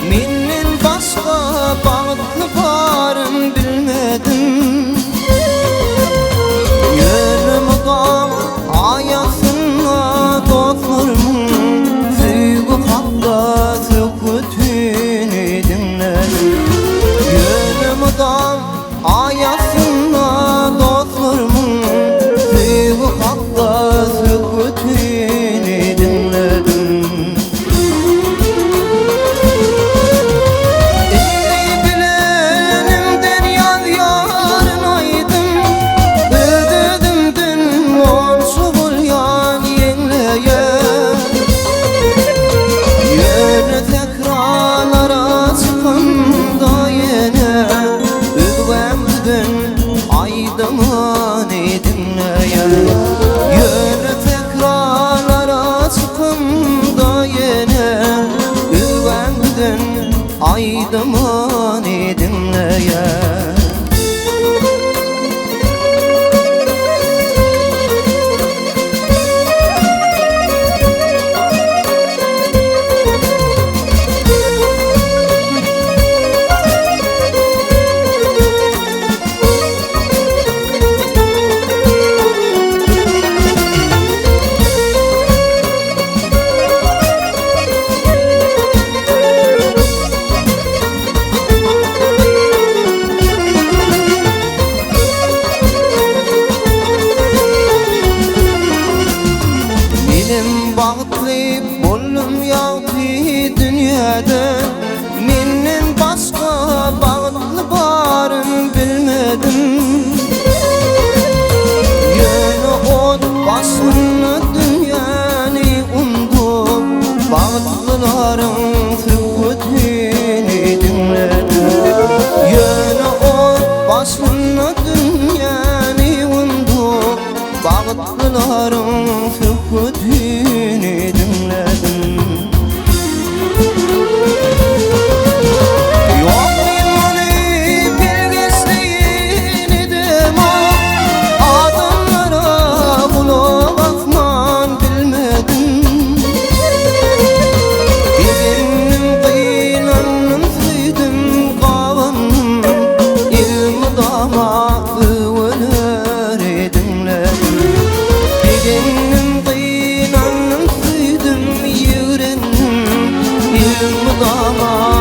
Menden başka bağıtlı barın bilmedim. Yönümden ayasına dostlarımın Süygü kapta sükutini dinledim. Yönümden ayasına dostlarımın Süygü kapta sükutini dinledim. Aydaman edinleye yöne tekrarlara çıkımda yine üvenden aydaman edinleye. Bağıtlı bollum yağdı dünyada, menden başka bağıtlı barın bilmedim. Yönü ot başını dünyanı undu, bağıtlıların sükutini dinledim. Yönü ot başını dünyanı undu, bağıtlıların sükutini dinledim. Yok bilmeni bilgisini demo, adamlara kulak asman bilmedim. Benim kıynanım süydüm kavanım, ilmi dama ıvıları dinledim. Benim kıynanım süydüm yüreğim, ilmi dama